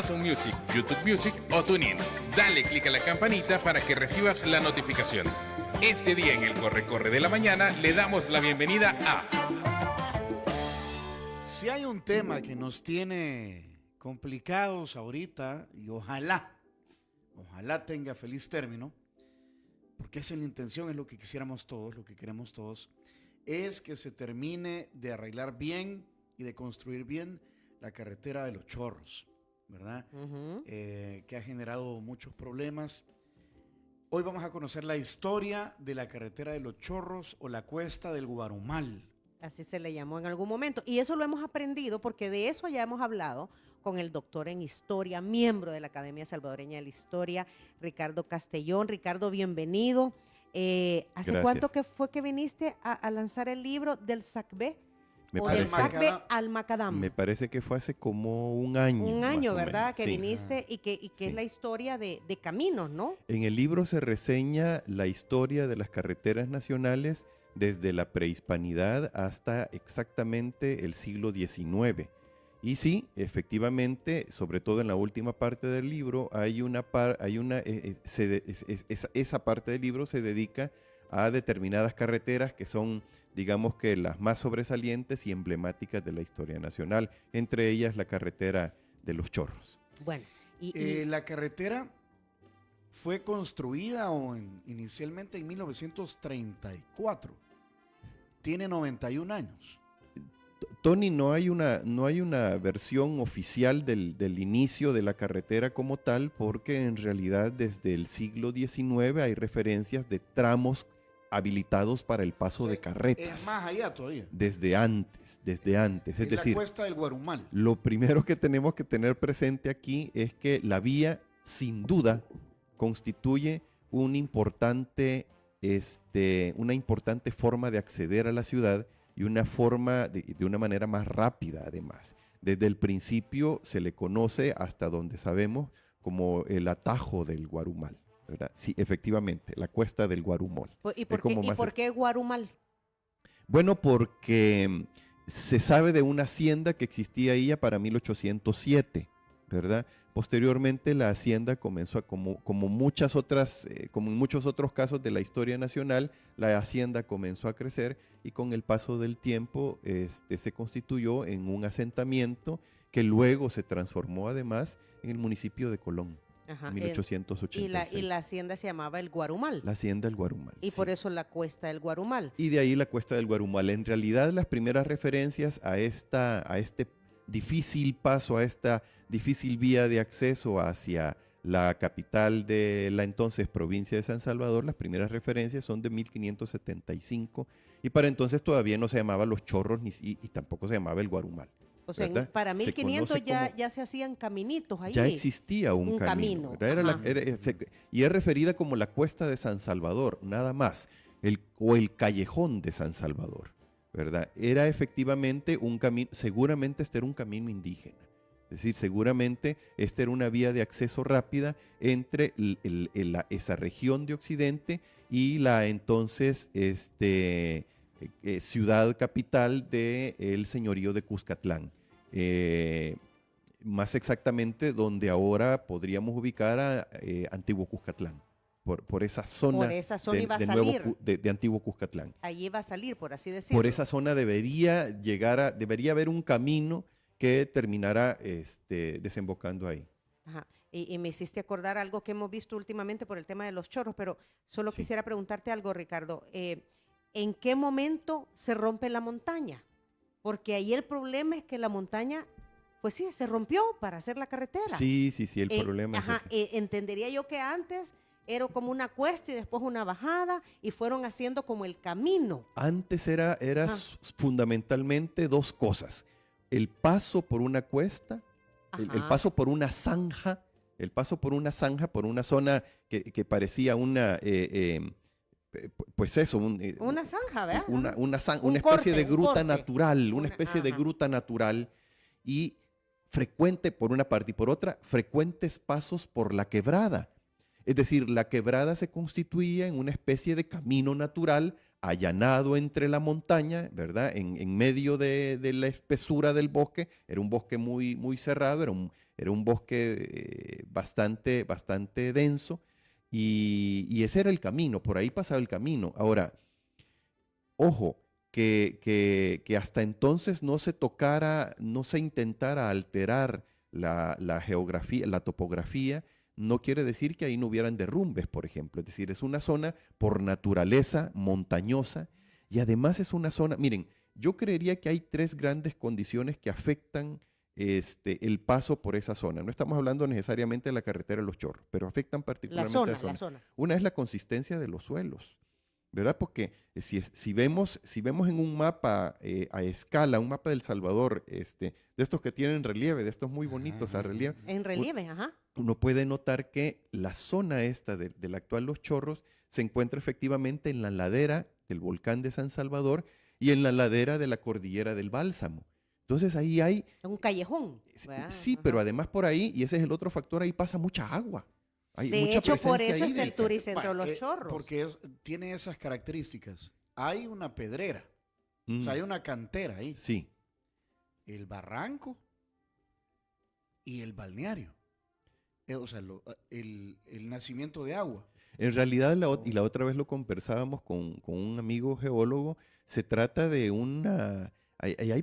Amazon Music, YouTube Music o TuneIn. Dale clic a la campanita para que recibas la notificación. Este día en el Corre de la Mañana le damos la bienvenida a... Si hay un tema que nos tiene complicados ahorita, y ojalá tenga feliz término, porque esa es la intención, es lo que quisiéramos todos, lo que queremos todos, es que se termine de arreglar bien y de construir bien la carretera de Los Chorros, ¿verdad? Que ha generado muchos problemas. Hoy vamos a conocer la historia de la carretera de Los Chorros o la cuesta del Guarumal. Así se le llamó en algún momento. Y eso lo hemos aprendido porque de eso ya hemos hablado con el doctor en historia, miembro de la Academia Salvadoreña de la Historia, Ricardo Castellón. Ricardo, bienvenido. ¿Hace Gracias. cuánto que fue que viniste a lanzar el libro del SACB? Del parece, SACB al Macadam. me parece que fue hace como un año. Un año, más o ¿verdad? menos. Que Sí. viniste y que Sí. es la historia de caminos, ¿no? En el libro se reseña la historia de las carreteras nacionales desde la prehispanidad hasta exactamente el siglo XIX. Y sí, efectivamente, sobre todo en la última parte del libro, esa parte del libro se dedica a determinadas carreteras que son, digamos que las más sobresalientes y emblemáticas de la historia nacional, entre ellas la carretera de Los Chorros. Bueno, La carretera fue construida inicialmente en 1934. Tiene 91 años. Tony, no hay una versión oficial del inicio de la carretera como tal, porque en realidad desde el siglo XIX hay referencias de tramos habilitados para el paso de carretas. Es más allá todavía. Desde antes. Es decir, la cuesta del Guarumal. lo primero que tenemos que tener presente aquí es que la vía, sin duda, constituye una importante forma de acceder a la ciudad y una forma de una manera más rápida, además. Desde el principio se le conoce, hasta donde sabemos, como el atajo del Guarumal, ¿verdad? Sí, efectivamente, la cuesta del Guarumal. ¿y por qué Guarumal? Bueno, porque se sabe de una hacienda que existía ahí ya para 1807, ¿verdad? Posteriormente la hacienda comenzó como en muchos otros casos de la historia nacional, la hacienda comenzó a crecer y con el paso del tiempo se constituyó en un asentamiento que luego se transformó además en el municipio de Colón. Ajá, en 1886. y la hacienda se llamaba el Guarumal. La hacienda del Guarumal. Y sí. por eso la cuesta del Guarumal. Y de ahí la cuesta del Guarumal. En realidad las primeras referencias a este difícil paso, a esta difícil vía de acceso hacia la capital de la entonces provincia de San Salvador, las primeras referencias son de 1575 y para entonces todavía no se llamaba Los Chorros y tampoco se llamaba el Guarumal. O sea, ¿verdad? para Se 1500 conoce como- ya se hacían caminitos ahí. Ya existía un camino. ¿verdad? Y es referida como la cuesta de San Salvador, nada más, o el callejón de San Salvador, ¿verdad? Era efectivamente un camino, seguramente este era un camino indígena. Es decir, seguramente esta era una vía de acceso rápida entre esa región de Occidente y la entonces ciudad capital del señorío de Cuscatlán. Más exactamente donde ahora podríamos ubicar a Antiguo Cuscatlán, por esa zona, Por esa zona iba a salir. de Antiguo Cuscatlán. Allí va a salir, por así decirlo. Por esa zona debería haber un camino que terminara desembocando ahí. Ajá. Y me hiciste acordar algo que hemos visto últimamente por el tema de los chorros, pero solo Sí. quisiera preguntarte algo, Ricardo. ¿En qué momento se rompe la montaña? Porque ahí el problema es que la montaña, pues sí, se rompió para hacer la carretera. Sí, el problema es Ajá, ese. entendería yo que antes era como una cuesta y después una bajada y fueron haciendo como el camino. Antes era Ajá. fundamentalmente dos cosas. El paso por una cuesta, el Ajá. paso por una zanja, por una zona que parecía pues eso, Una zanja, ¿verdad? una Un especie corte, de un gruta corte. natural, una especie de Ajá. gruta natural y frecuente por una parte y por otra, frecuentes pasos por la quebrada. Es decir, la quebrada se constituía en una especie de camino natural allanado entre la montaña, ¿verdad? En medio de la espesura del bosque, era un bosque muy, muy cerrado, era un bosque bastante denso, y ese era el camino, por ahí pasaba el camino. Ahora, ojo, que hasta entonces no se tocara, no se intentara alterar la geografía, la topografía, no quiere decir que ahí no hubieran derrumbes, por ejemplo. Es decir, es una zona por naturaleza montañosa y además es una zona, miren, yo creería que hay tres grandes condiciones que afectan el paso por esa zona. No estamos hablando necesariamente de la carretera de Los Chorros, pero afectan particularmente a esa La zona. zona. Una es la consistencia de los suelos, ¿verdad? Porque si vemos en un mapa a escala, un mapa del Salvador, de estos que tienen relieve, de estos muy bonitos a relieve, En relieve, ajá. uno puede notar que la zona esta del actual Los Chorros se encuentra efectivamente en la ladera del volcán de San Salvador y en la ladera de la cordillera del Bálsamo. Entonces ahí hay... Un callejón. Sí, Ajá. pero además por ahí, y ese es el otro factor, ahí pasa mucha agua. Hay De mucha hecho, por presencia eso está el hídrica. Turicentro Bueno, Los Chorros. Porque tiene esas características. Hay una pedrera, o sea, hay una cantera ahí. Sí. El barranco y el balneario. O sea, el nacimiento de agua. En realidad, y la otra vez lo conversábamos con un amigo geólogo, se trata de una... Ahí hay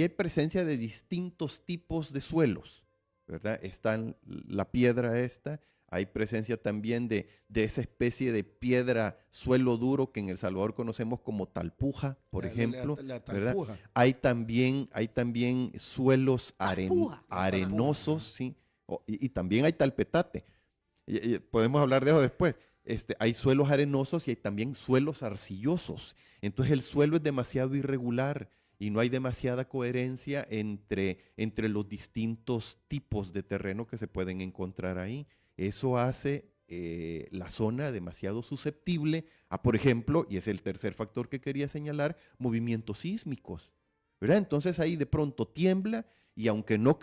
presencia de distintos tipos de suelos, ¿verdad? Está la piedra esta, hay presencia también de esa especie de piedra suelo duro que en El Salvador conocemos como talpuja, por ejemplo, La ¿verdad? talpuja. Hay también suelos Talpuja. arenosos, ¿sí? Y también hay talpetate. Podemos hablar de eso después. Hay suelos arenosos y hay también suelos arcillosos. Entonces el suelo es demasiado irregular y no hay demasiada coherencia entre los distintos tipos de terreno que se pueden encontrar ahí. Eso hace la zona demasiado susceptible a, por ejemplo, y es el tercer factor que quería señalar, movimientos sísmicos, ¿verdad? Entonces ahí de pronto tiembla y aunque no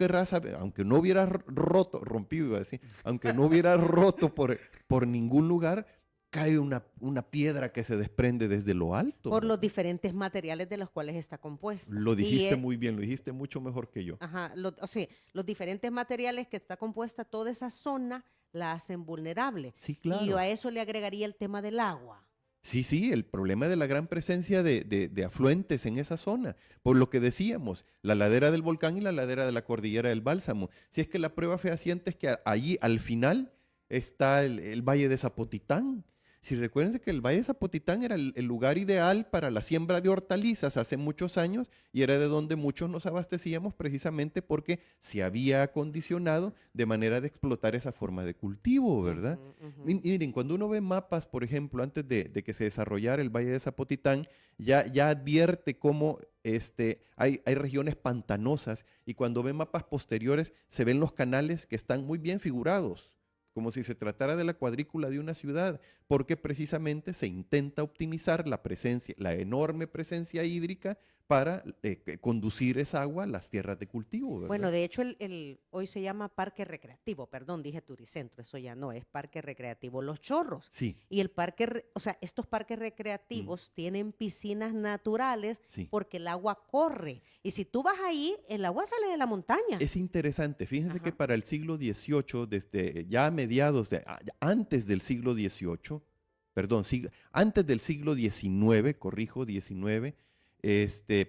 aunque no hubiera rompido, iba a decir, aunque no hubiera roto por ningún lugar, cae una piedra que se desprende desde lo alto. Por los diferentes materiales de los cuales está compuesta. Lo Y dijiste muy bien, lo dijiste mucho mejor que yo. Ajá, o sea, los diferentes materiales que está compuesta toda esa zona la hacen vulnerable. Sí, Y claro. yo a eso le agregaría el tema del agua. Sí, el problema de la gran presencia de afluentes en esa zona. Por lo que decíamos, la ladera del volcán y la ladera de la cordillera del Bálsamo. Si es que la prueba fehaciente es que allí al final está el Valle de Zapotitán. Si recuerden que el Valle de Zapotitán era el lugar ideal para la siembra de hortalizas hace muchos años y era de donde muchos nos abastecíamos precisamente porque se había acondicionado de manera de explotar esa forma de cultivo, ¿verdad? Ujú, ujú. Y miren, cuando uno ve mapas, por ejemplo, antes de que se desarrollara el Valle de Zapotitán, ya advierte cómo hay regiones pantanosas y cuando ve mapas posteriores se ven los canales que están muy bien figurados, como si se tratara de la cuadrícula de una ciudad, porque precisamente se intenta optimizar la enorme presencia hídrica para conducir esa agua a las tierras de cultivo, ¿verdad? Bueno, de hecho, hoy se llama Parque Recreativo, perdón, dije Turicentro, eso ya no, es Parque Recreativo Los Chorros. Sí, Y o sea, estos parques recreativos tienen piscinas naturales sí. porque el agua corre. Y si tú vas ahí, el agua sale de la montaña. Es interesante, fíjense que Ajá. para el siglo XVIII, desde ya a mediados, antes del siglo XVIII, perdón, antes del siglo XIX, corrijo, XIX,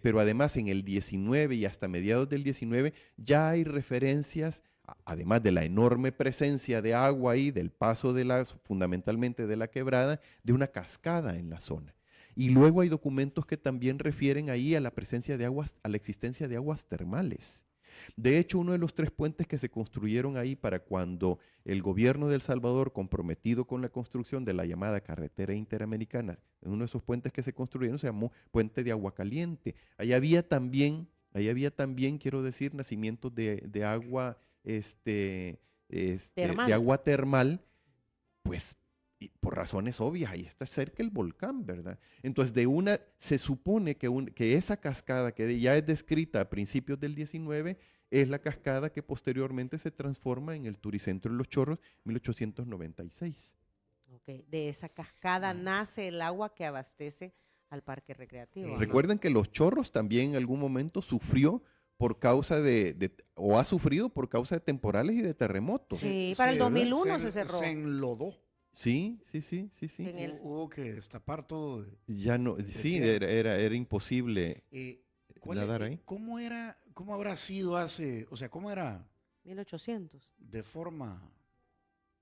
pero además en el XIX y hasta mediados del XIX ya hay referencias, además de la enorme presencia de agua ahí, del paso fundamentalmente de la quebrada, de una cascada en la zona. Y luego hay documentos que también refieren ahí a la presencia de aguas, a la existencia de aguas termales. De hecho, uno de los 3 puentes que se construyeron ahí para cuando el gobierno de El Salvador, comprometido con la construcción de la llamada carretera interamericana, uno de esos puentes que se construyeron se llamó Puente de Agua Caliente. Ahí había también, quiero decir, nacimientos de agua, de agua termal, pues y por razones obvias, ahí está cerca el volcán, ¿verdad? Entonces, se supone que esa cascada que ya es descrita a principios del 19 es la cascada que posteriormente se transforma en el Turicentro de Los Chorros, 1896. Ok, de esa cascada nace el agua que abastece al parque recreativo. ¿no? Recuerden que Los Chorros también en algún momento sufrió por causa o ha sufrido por causa de temporales y de terremotos. Sí, para el 2001 se cerró. Se enlodó. Sí. En el- Hubo que destapar todo. Ya no, sí, tierra. era imposible nadar ahí. ¿Cómo habrá sido o sea, cómo era 1800. de forma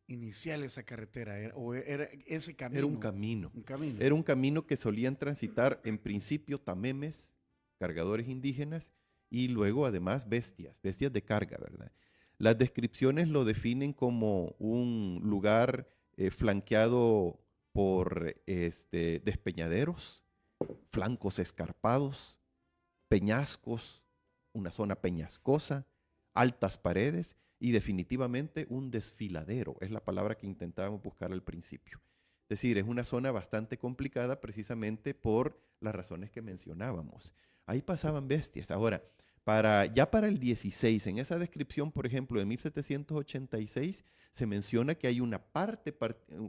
inicial esa carretera? ¿Era ese camino? Era un camino. Un camino. Era un camino que solían transitar en principio tamemes, cargadores indígenas, y luego además bestias de carga, ¿verdad? Las descripciones lo definen como un lugar flanqueado por despeñaderos, flancos escarpados, peñascos, una zona peñascosa, altas paredes y definitivamente un desfiladero, es la palabra que intentábamos buscar al principio. Es decir, es una zona bastante complicada precisamente por las razones que mencionábamos. Ahí pasaban bestias. Ahora, ya para el 16, en esa descripción, por ejemplo, de 1786, se menciona que hay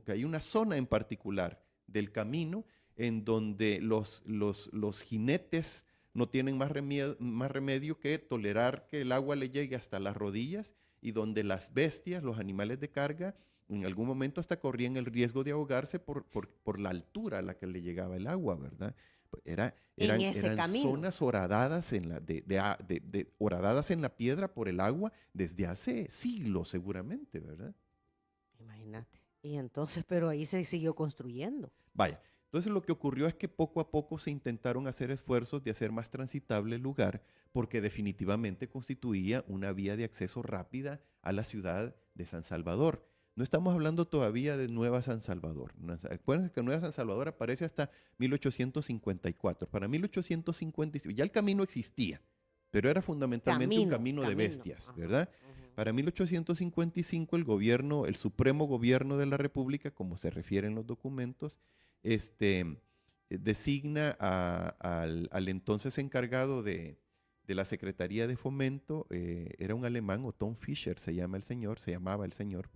que hay una zona en particular del camino en donde los jinetes no tienen más remedio que tolerar que el agua le llegue hasta las rodillas, y donde las bestias, los animales de carga, en algún momento hasta corrían el riesgo de ahogarse por la altura a la que le llegaba el agua, ¿verdad? Eran zonas horadadas horadadas en la piedra por el agua desde hace siglos seguramente, ¿verdad? Imagínate. Y entonces, pero ahí se siguió construyendo. Vaya, entonces lo que ocurrió es que poco a poco se intentaron hacer esfuerzos de hacer más transitable el lugar, porque definitivamente constituía una vía de acceso rápida a la ciudad de San Salvador. No estamos hablando todavía de Nueva San Salvador. Acuérdense que Nueva San Salvador aparece hasta 1854. Para 1855 ya el camino existía, pero era fundamentalmente un camino de bestias, ¿verdad? Para 1855 el Supremo Gobierno de la República, como se refiere en los documentos, designa al entonces encargado de la Secretaría de Fomento, era un alemán, Otto Fischer se llamaba el señor,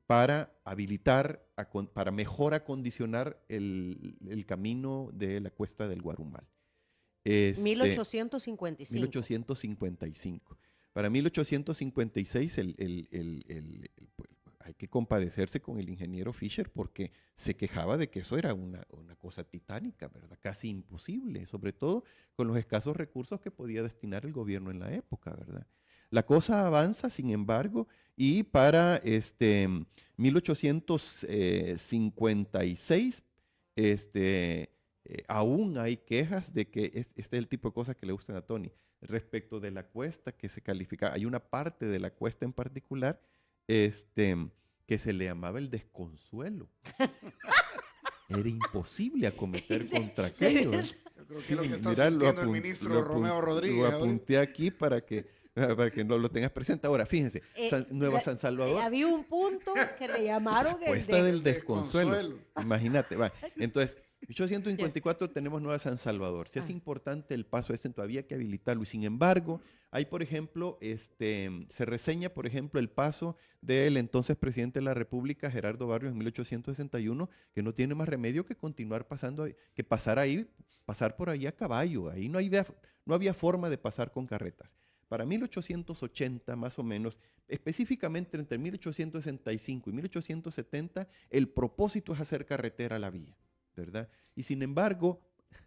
para habilitar, para mejor acondicionar el camino de la Cuesta del Guarumal. 1855. 1855. Para 1856 hay que compadecerse con el ingeniero Fischer, porque se quejaba de que eso era una cosa titánica, ¿verdad? Casi imposible, sobre todo con los escasos recursos que podía destinar el gobierno en la época, ¿verdad? La cosa avanza, sin embargo, y para 1856 aún hay quejas de que este es el tipo de cosas que le gustan a Tony, respecto de la cuesta que se califica. Hay una parte de la cuesta en particular que se le llamaba el desconsuelo. Era imposible acometer contra aquello. Yo creo que es lo que está sintiendo el ministro Romeo Rodríguez. Lo apunté aquí para que no lo tengas presente. Ahora, fíjense, Nueva San Salvador. Había un punto que le llamaron el Cuesta del desconsuelo. Imagínate, va. Entonces, 1854 tenemos Nueva San Salvador. Si es importante el paso todavía hay que habilitarlo. Y sin embargo, hay, por ejemplo, se reseña, por ejemplo, el paso del entonces presidente de la República, Gerardo Barrios, en 1861, que no tiene más remedio que continuar pasar por ahí a caballo. Ahí no había forma de pasar con carretas. Para 1880, más o menos, específicamente entre 1865 y 1870, el propósito es hacer carretera a la vía, ¿verdad? Y sin embargo...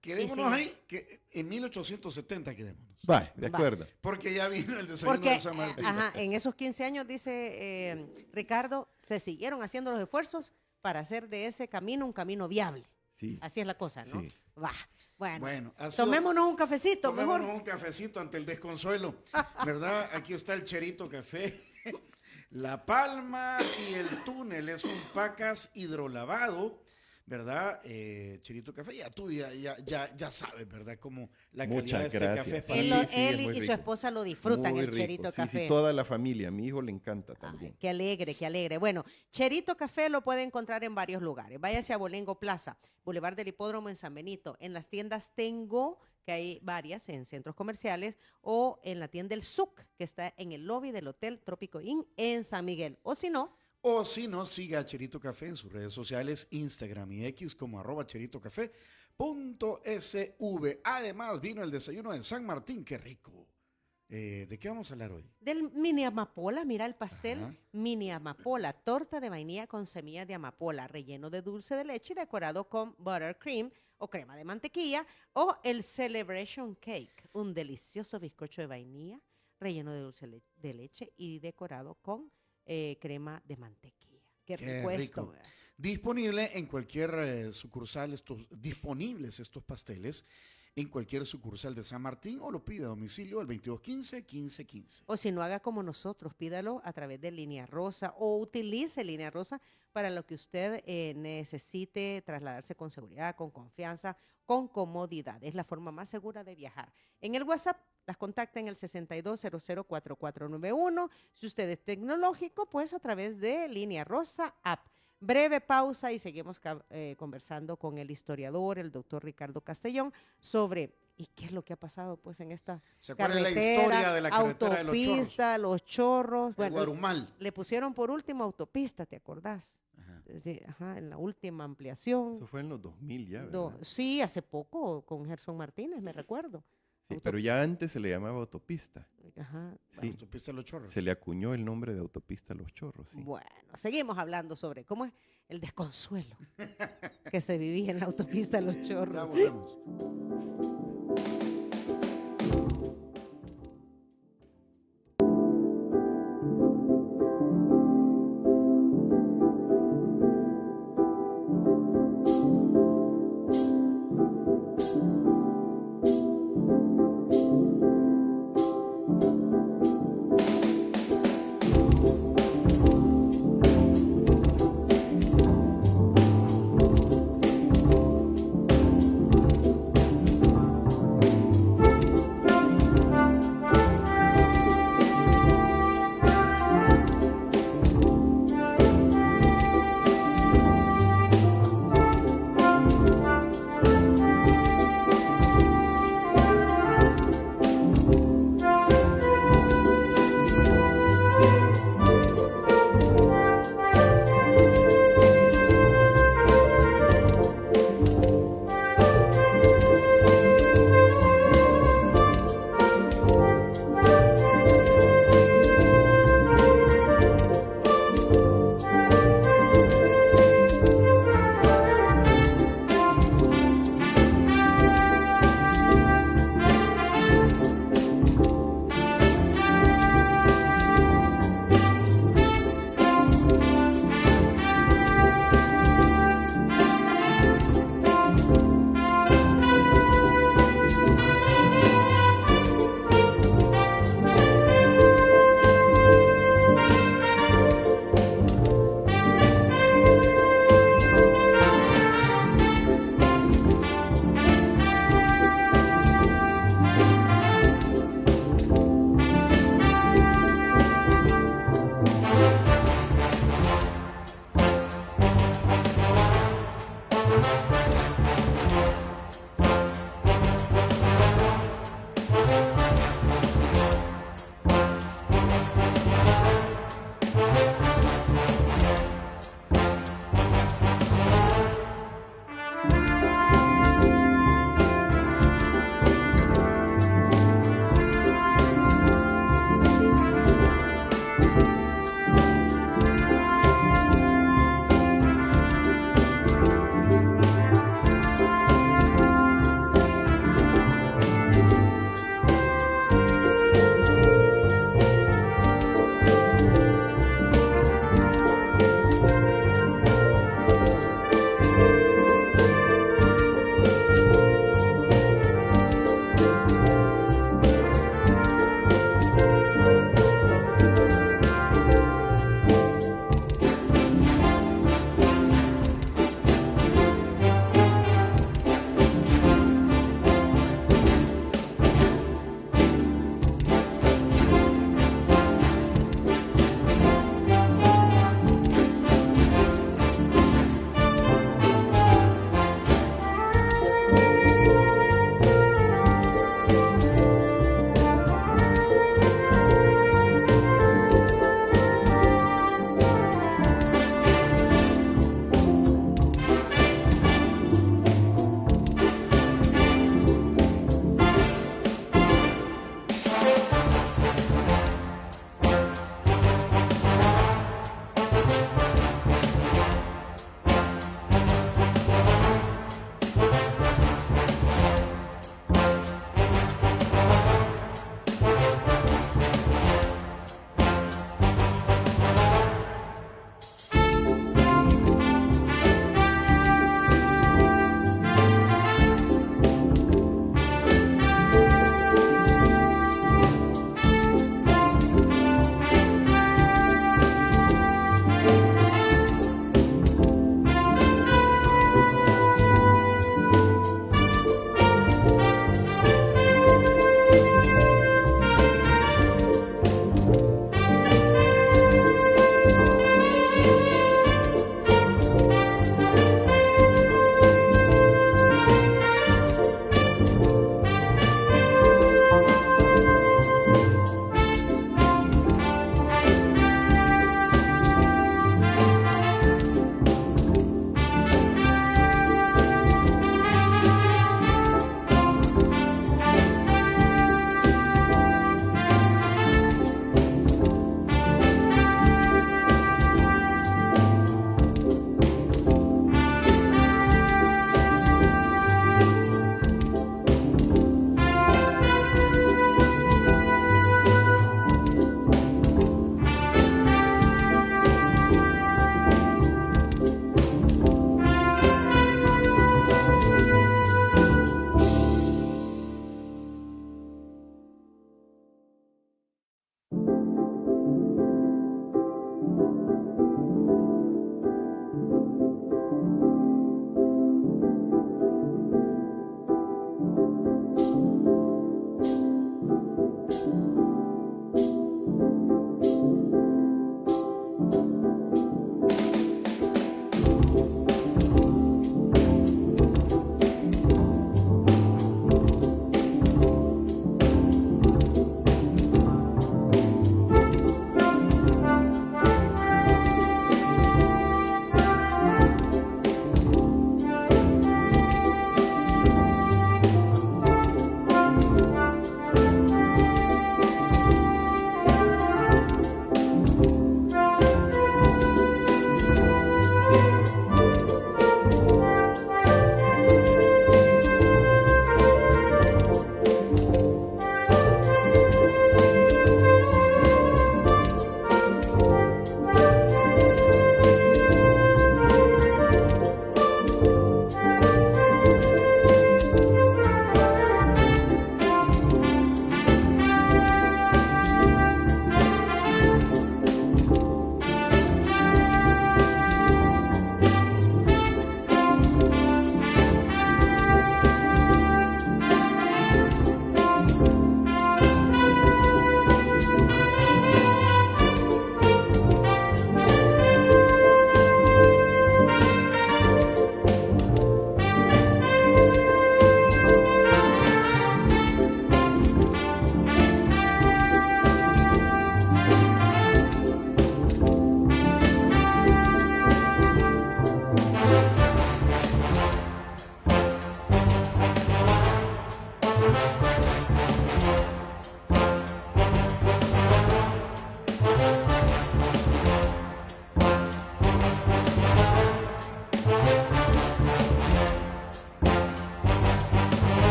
Quedémonos ahí, que en 1870 quedémonos. Va, de acuerdo. Porque ya vino el desayuno de San Martín. En esos 15 años, dice Ricardo, se siguieron haciendo los esfuerzos para hacer de ese camino un camino viable. Sí. Así es la cosa, ¿no? Sí. Va. Bueno, tomémonos un cafecito, mejor. Tomémonos un cafecito ante el desconsuelo, ¿verdad? Aquí está el Cherito Café. La Palma y el Túnel es un Pacas hidrolavado, ¿verdad? Cherito Café, ya tú ya sabes, ¿verdad? Cómo la calidad de este café es para él y su esposa lo disfrutan, muy el Cherito rico. Café. Sí, toda la familia. A mi hijo le encanta también. Ay, qué alegre, qué alegre. Bueno, Cherito Café lo puede encontrar en varios lugares. Váyase a Bolengo Plaza, Boulevard del Hipódromo en San Benito. En las tiendas Tengo, que hay varias en centros comerciales, o en la tienda El Zuc, que está en el lobby del Hotel Trópico Inn en San Miguel. O si no... O si no, siga a Cherito Café en sus redes sociales, Instagram y X como @cheritocafé.sv. Además, vino el desayuno de San Martín, qué rico. ¿De qué vamos a hablar hoy? Del mini amapola, mira el pastel, Ajá. mini amapola, torta de vainilla con semillas de amapola, relleno de dulce de leche y decorado con buttercream o crema de mantequilla, o el Celebration Cake, un delicioso bizcocho de vainilla, relleno de dulce de leche y decorado con crema de mantequilla. Qué rico esto, rico. ¿verdad? Disponible en cualquier sucursal, disponibles estos pasteles en cualquier sucursal de San Martín, o lo pide a domicilio al 2215-1515. O si no, haga como nosotros, pídalo a través de Línea Rosa o utilice Línea Rosa para lo que usted necesite trasladarse con seguridad, con confianza, con comodidad. Es la forma más segura de viajar. En el WhatsApp las contacta en el 62004491. Si usted es tecnológico, pues a través de Línea Rosa App. Breve pausa y seguimos conversando con el historiador, el doctor Ricardo Castellón, sobre ¿y qué es lo que ha pasado pues en esta ¿Se acuerdan la carretera, historia de la carretera de los Chorros? autopista, los chorros? El Bueno, Guarumal. le pusieron por último autopista, ¿te acordás? Ajá. Sí, ajá, en la última ampliación. Eso fue en los 2000 ya, ¿verdad? Sí, hace poco con Gerson Martínez, me recuerdo. Sí, pero ya antes se le llamaba autopista. Ajá. La Sí, autopista de los Chorros. se le acuñó el nombre de autopista Los Chorros, sí. Bueno, seguimos hablando sobre cómo es el desconsuelo que se vivía en la autopista Los Ya Chorros. volvemos.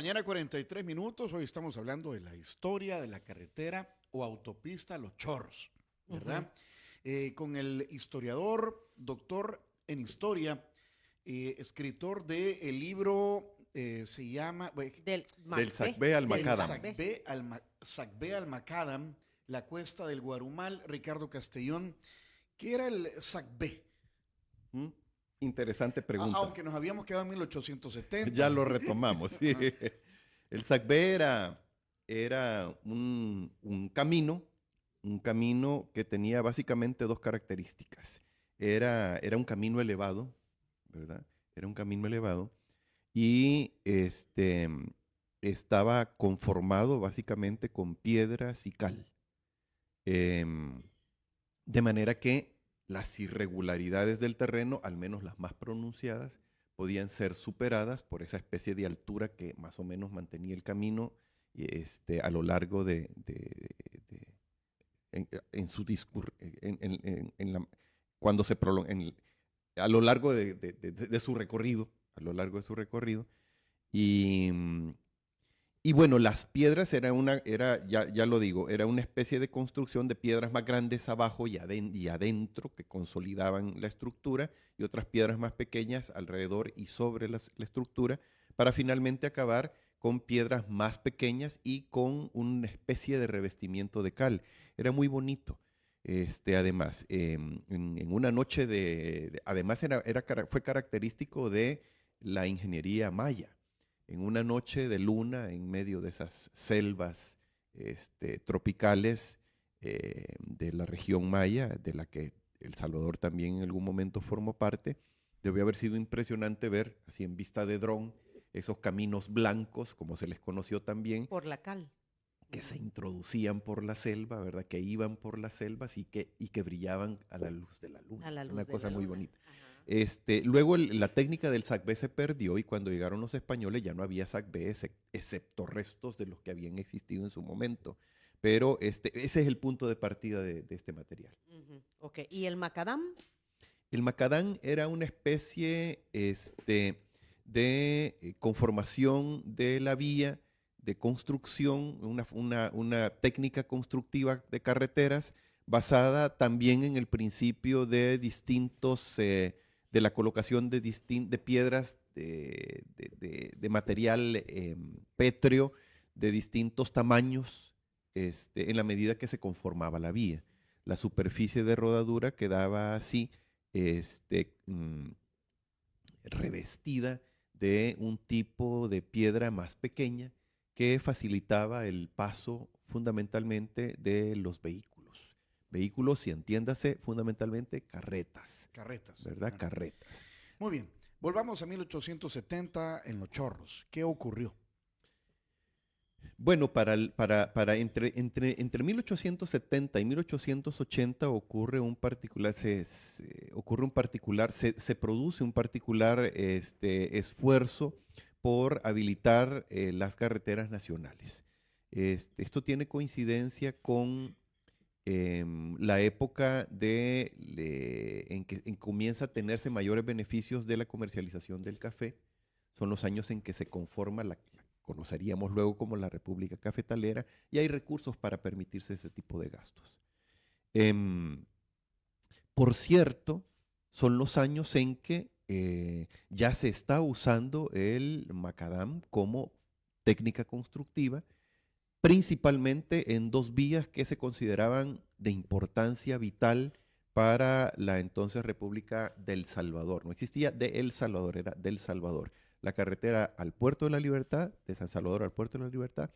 mañana, 43 minutos. Hoy estamos hablando de la historia de la carretera o autopista Los Chorros, ¿verdad? Con el historiador, doctor en historia, escritor del libro, se llama... Del Sacbé al Macadam. Sacbé al Macadam, la cuesta del Guarumal, Ricardo Castellón. ¿Qué era el Sacbé? Interesante pregunta. Aunque nos habíamos quedado en 1870. Ya lo retomamos. Sí. El Sacbé era un camino que tenía básicamente dos características. Era un camino elevado, ¿verdad? Era un camino elevado y estaba conformado básicamente con piedras y cal. De manera que las irregularidades del terreno, al menos las más pronunciadas, podían ser superadas por esa especie de altura que más o menos mantenía el camino a lo largo en su discurso, cuando se prolonga, a lo largo de su recorrido, y bueno, las piedras ya lo digo, era una especie de construcción de piedras más grandes abajo y adentro que consolidaban la estructura y otras piedras más pequeñas alrededor y sobre la estructura para finalmente acabar con piedras más pequeñas y con una especie de revestimiento de cal. Era muy bonito. Además, en una noche además fue característico de la ingeniería maya. En una noche de luna en medio de esas selvas tropicales de la región maya, de la que El Salvador también en algún momento formó parte, debió haber sido impresionante ver, así en vista de dron, esos caminos blancos, como se les conoció también. Por la cal. Que se introducían por la selva, ¿verdad? Que iban por las selvas y que brillaban a la luz de la luna. Una cosa muy bonita. Luego la técnica del Sacbé se perdió y cuando llegaron los españoles ya no había Sacbé excepto restos de los que habían existido en su momento. Pero ese es el punto de partida de este material. Ok, ¿y el macadam? El macadam era una especie de conformación de la vía, de construcción, una técnica constructiva de carreteras basada también en el principio de de la colocación de piedras de material pétreo de distintos tamaños en la medida que se conformaba la vía. La superficie de rodadura quedaba así revestida de un tipo de piedra más pequeña que facilitaba el paso fundamentalmente de los vehículos. Vehículos, y entiéndase, fundamentalmente carretas. Carretas. ¿Verdad? Carretas. Muy bien. Volvamos a 1870 en Los Chorros. ¿Qué ocurrió? Bueno, entre 1870 y 1880 se produce un particular esfuerzo por habilitar las carreteras nacionales. Esto tiene coincidencia con la época en que comienza a tenerse mayores beneficios de la comercialización del café. Son los años en que se conforma conoceríamos luego como la República Cafetalera, y hay recursos para permitirse ese tipo de gastos. Por cierto, son los años en que ya se está usando el macadam como técnica constructiva, principalmente en dos vías que se consideraban de importancia vital para la entonces República del Salvador. No existía de El Salvador, era del Salvador. La carretera al Puerto de la Libertad, de San Salvador al Puerto de la Libertad,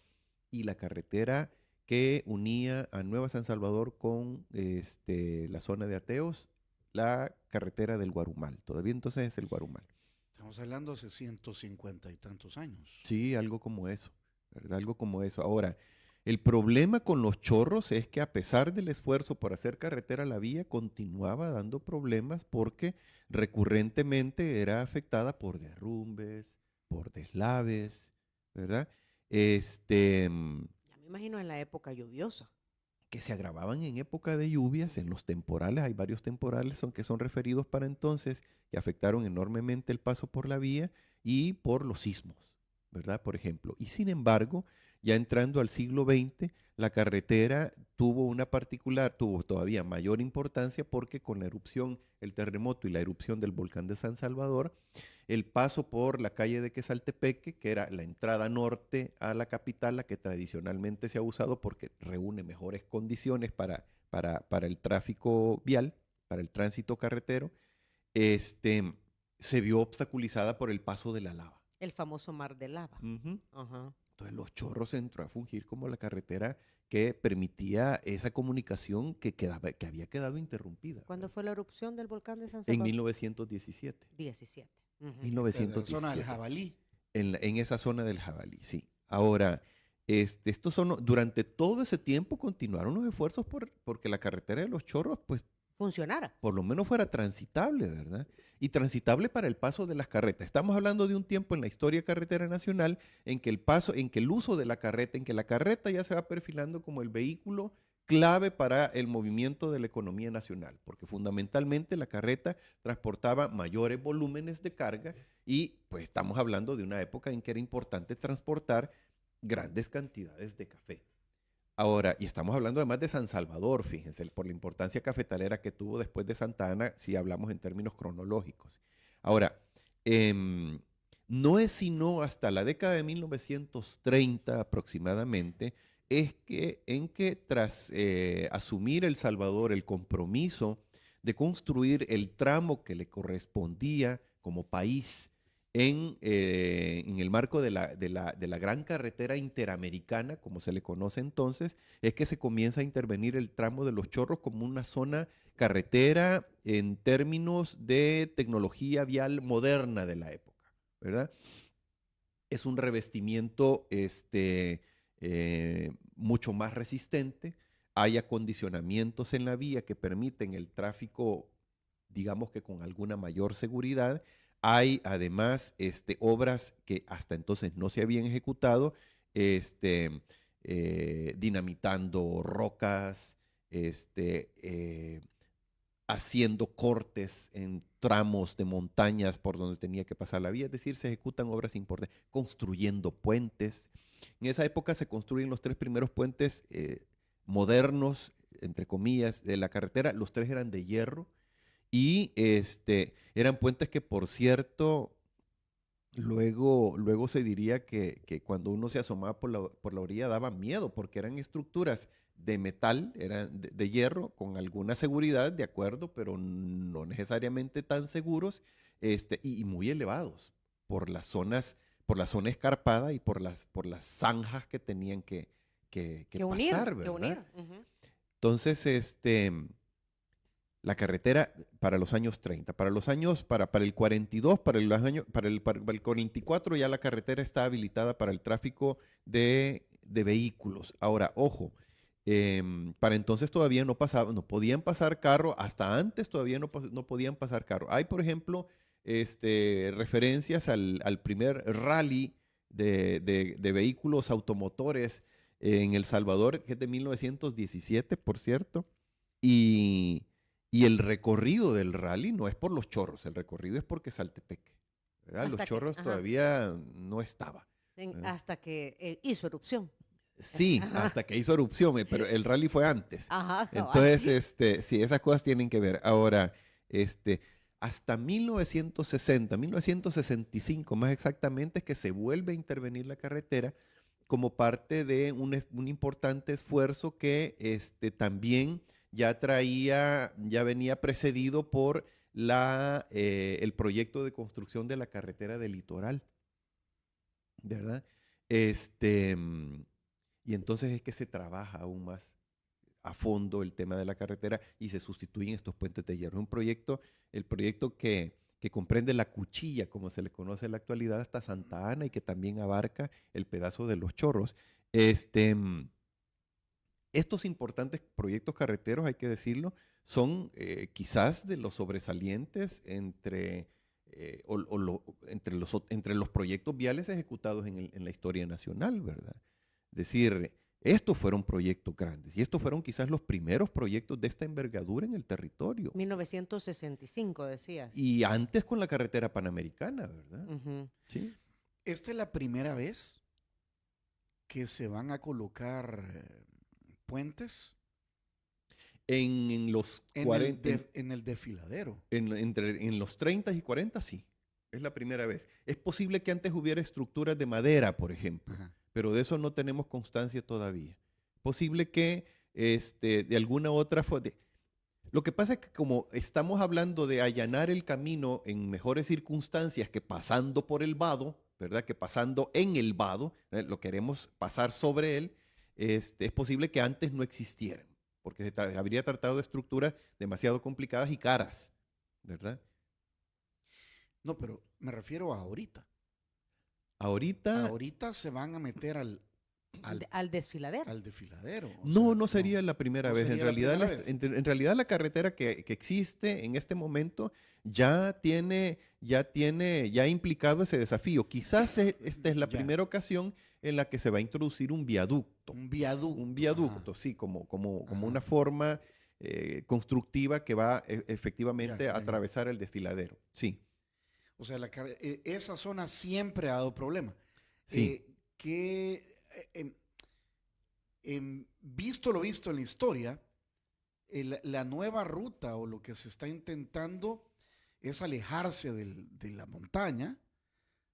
y la carretera que unía a Nueva San Salvador con la zona de Ateos, la carretera del Guarumal. Todavía entonces es el Guarumal. Estamos hablando hace 150 y tantos años. Sí, algo como eso, ¿verdad? Algo como eso. Ahora, el problema con Los Chorros es que a pesar del esfuerzo por hacer carretera a la vía, continuaba dando problemas porque recurrentemente era afectada por derrumbes, por deslaves, ¿verdad? Ya me imagino en la época lluviosa. Que se agravaban en época de lluvias, en los temporales. Hay varios temporales que son referidos para entonces, que afectaron enormemente el paso por la vía y por los sismos. ¿verdad? Por ejemplo. Y sin embargo, ya entrando al siglo XX, la carretera tuvo todavía mayor importancia porque con la erupción, el terremoto y la erupción del volcán de San Salvador, el paso por la calle de Quesaltepeque, que era la entrada norte a la capital, la que tradicionalmente se ha usado porque reúne mejores condiciones para el tráfico vial, para el tránsito carretero, este, se vio obstaculizada por el paso de la lava. El famoso mar de lava. Ujú. Ajá. Entonces Los Chorros entró a fungir como la carretera que permitía esa comunicación que había quedado interrumpida. ¿Cuándo ¿verdad? fue la erupción del volcán de San En Salvador? 1917. 17. Ujú. Esta es la zona del 1917. jabalí. En esa zona del jabalí, sí. Ahora, durante todo ese tiempo continuaron los esfuerzos porque la carretera de Los Chorros, pues, Funcionara. por lo menos fuera transitable, ¿verdad? Y transitable para el paso de las carretas. Estamos hablando de un tiempo en la historia carretera nacional en que el uso de la carreta, en que la carreta ya se va perfilando como el vehículo clave para el movimiento de la economía nacional, porque fundamentalmente la carreta transportaba mayores volúmenes de carga y pues estamos hablando de una época en que era importante transportar grandes cantidades de café. Ahora, y estamos hablando además de San Salvador, fíjense, por la importancia cafetalera que tuvo después de Santa Ana, si hablamos en términos cronológicos. Ahora, no es sino hasta la década de 1930 aproximadamente, en que tras asumir El Salvador el compromiso de construir el tramo que le correspondía como país en el marco de la gran carretera interamericana, como se le conoce entonces, es que se comienza a intervenir el tramo de Los Chorros como una zona carretera en términos de tecnología vial moderna de la época, ¿verdad? Es un revestimiento mucho más resistente, hay acondicionamientos en la vía que permiten el tráfico, digamos que con alguna mayor seguridad. Hay además obras que hasta entonces no se habían ejecutado, dinamitando rocas, haciendo cortes en tramos de montañas por donde tenía que pasar la vía, es decir, se ejecutan obras importantes, construyendo puentes. En esa época se construyen los 3 primeros puentes modernos, entre comillas, de la carretera. Los 3 eran de hierro y eran puentes que, por cierto, luego se diría que cuando uno se asomaba por la orilla daba miedo porque eran estructuras de metal, eran de hierro, con alguna seguridad, de acuerdo, pero no necesariamente tan seguros, y muy elevados por las zonas, por la zona escarpada y por las zanjas que tenían que pasar, ¿verdad? Que unir. Ujú. Entonces, la carretera para los años 30, para el 42, para el 44 ya la carretera está habilitada para el tráfico de vehículos. Ahora, ojo, para entonces todavía no podían pasar carros, hasta antes todavía no podían pasar carros. Hay, por ejemplo, referencias al primer rally de vehículos automotores en El Salvador, que es de 1917, por cierto, y el recorrido del rally no es por Los Chorros, el recorrido es por Quesaltepeque, ¿verdad? Hasta Los que- Chorros ajá. todavía no estaba. Hasta que hizo erupción. Sí, hasta que hizo erupción, pero el rally fue antes. Ajá, cabal. Entonces, sí, esas cosas tienen que ver. Ahora, hasta 1960, 1965 más exactamente, es que se vuelve a intervenir la carretera como parte de un importante esfuerzo que también ya venía precedido por el proyecto de construcción de la carretera del litoral, ¿verdad? Y entonces es que se trabaja aún más a fondo el tema de la carretera y se sustituyen estos puentes de hierro. El proyecto que comprende la cuchilla, como se le conoce en la actualidad, hasta Santa Ana y que también abarca el pedazo de Los Chorros. Estos importantes proyectos carreteros, hay que decirlo, son quizás de los sobresalientes entre los proyectos viales ejecutados en la historia nacional, ¿verdad? Es decir, estos fueron proyectos grandes y estos fueron quizás los primeros proyectos de esta envergadura en el territorio. 1965, decías. Y antes con la carretera panamericana, ¿verdad? Ujú. Sí. Esta es la primera vez que se van a colocar puentes En los 40, en el desfiladero. en los 30 y 40, sí. Es la primera vez. Es posible que antes hubiera estructuras de madera, por ejemplo, Ajá. pero de eso no tenemos constancia todavía. Posible que de alguna otra forma. Lo que pasa es que como estamos hablando de allanar el camino en mejores circunstancias que pasando por el vado, ¿verdad? Que pasando en el vado, lo queremos pasar sobre él, es posible que antes no existieran, porque habría tratado de estructuras demasiado complicadas y caras, ¿verdad? No, pero me refiero a ahorita. Ahorita Ahorita se van a meter al Al desfiladero. desfiladero. no sería la primera no vez. En sería la realidad, primera vez. en realidad la carretera que existe en este momento ya ha implicado ese desafío. Quizás esta es la Ya. primera ocasión en la que se va a introducir un viaducto. Un viaducto. Un viaducto, Ajá. sí, como Ajá. una forma constructiva que va efectivamente Ya, a ya. atravesar el desfiladero. Sí, O sea, esa zona siempre ha dado problema. sí. Visto lo visto en la historia, la nueva ruta o lo que se está intentando es alejarse de la montaña,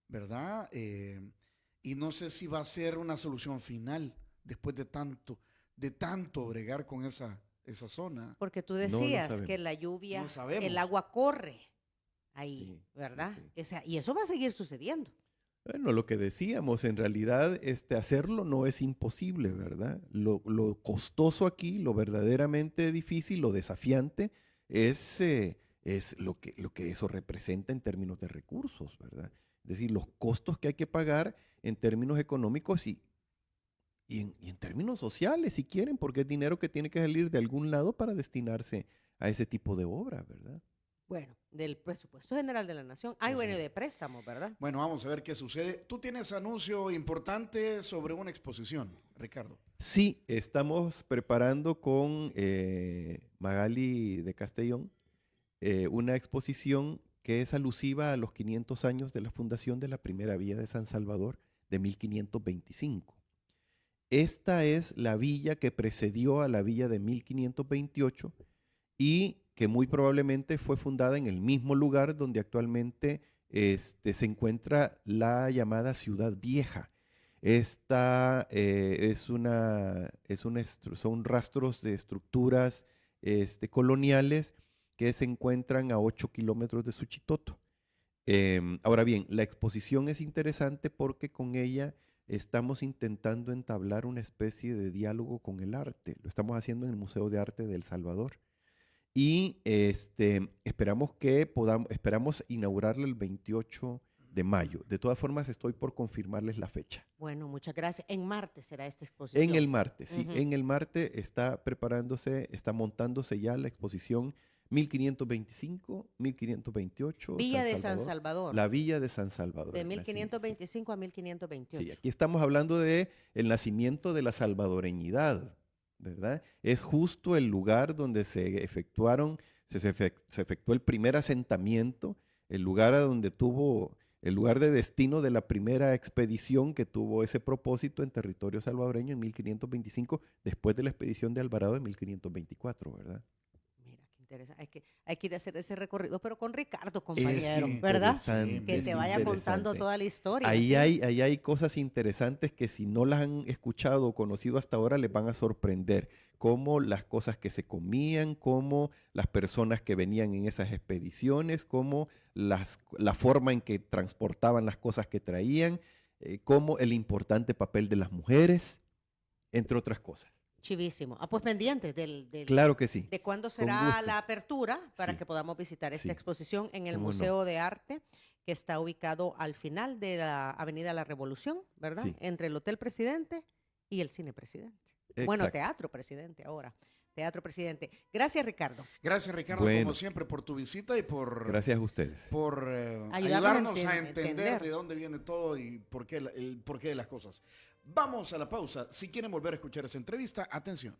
¿verdad? Y no sé si va a ser una solución final después de tanto bregar con esa zona. Porque tú lo decías sabemos. que la lluvia, No sabemos. el agua corre ahí, Sí, ¿verdad? sí. O sea, y eso va a seguir sucediendo. Bueno, lo que decíamos, en realidad hacerlo no es imposible, ¿verdad? Lo costoso aquí, lo verdaderamente difícil, lo desafiante, es lo que eso representa en términos de recursos, ¿verdad? Es decir, los costos que hay que pagar en términos económicos y en términos sociales, si quieren, porque es dinero que tiene que salir de algún lado para destinarse a ese tipo de obra, ¿verdad? Bueno, del presupuesto general de la nación. Ay, Así bueno, y es. de préstamos, ¿verdad? Bueno, vamos a ver qué sucede. Tú tienes anuncio importante sobre una exposición, Ricardo. Sí, estamos preparando con Magali de Castellón una exposición que es alusiva a los 500 años de la fundación de la primera villa de San Salvador de 1525. Esta es la villa que precedió a la villa de 1528 y que muy probablemente fue fundada en el mismo lugar donde actualmente se encuentra la llamada Ciudad Vieja. Esta son rastros de estructuras coloniales que se encuentran a 8 kilómetros de Suchitoto. Ahora bien, la exposición es interesante porque con ella estamos intentando entablar una especie de diálogo con el arte. Lo estamos haciendo en el Museo de Arte de El Salvador. Y esperamos inaugurarla el 28 de mayo. De todas formas, estoy por confirmarles la fecha. Bueno, muchas gracias. En martes será esta exposición. En el martes, sí. Ujú. En el martes está preparándose, está montándose ya la exposición 1525, 1528. Villa de San Salvador. La Villa de San Salvador. De así, 1525 a 1528. sí, aquí estamos hablando de el nacimiento de la salvadoreñidad, ¿verdad? Es justo el lugar donde se efectuó el primer asentamiento, el lugar el lugar de destino de la primera expedición que tuvo ese propósito en territorio salvadoreño en 1525, después de la expedición de Alvarado en 1524, ¿verdad? Mira, qué interesante. Hay que ir a hacer ese recorrido, pero con Ricardo, compañero, sí, ¿verdad? interesante, Que es te vaya contando interesante. toda la historia. Ahí ¿sí? hay cosas interesantes que si no las han escuchado o conocido hasta ahora les van a sorprender, como las cosas que se comían, como las personas que venían en esas expediciones, como la forma en que transportaban las cosas que traían, como el importante papel de las mujeres, entre otras cosas. Chivísimo. Pues pendientes Claro que sí. de cuándo Con será gusto. la apertura para Sí. que podamos visitar esta Sí. exposición en el ¿Cómo no? Museo de Arte, que está ubicado al final de la Avenida La Revolución, ¿verdad? Sí. Entre el Hotel Presidente y el Cine Presidente. Bueno, Exacto. Teatro Presidente ahora. Teatro Presidente. Gracias, Ricardo. Gracias, Ricardo, Bueno. como siempre, por tu visita y por Gracias a ustedes. ayudarnos a entender. entender de dónde viene todo y por qué, el porqué de las cosas. Vamos a la pausa. Si quieren volver a escuchar esa entrevista, atención.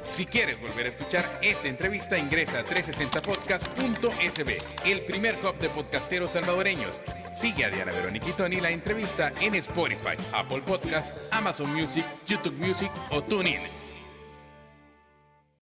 Si quieres volver a escuchar esta entrevista, ingresa a 360podcast.sb, el primer hub de podcasteros salvadoreños. Sigue a Diana Verónica y Tony la entrevista en Spotify, Apple Podcast, Amazon Music, YouTube Music o TuneIn.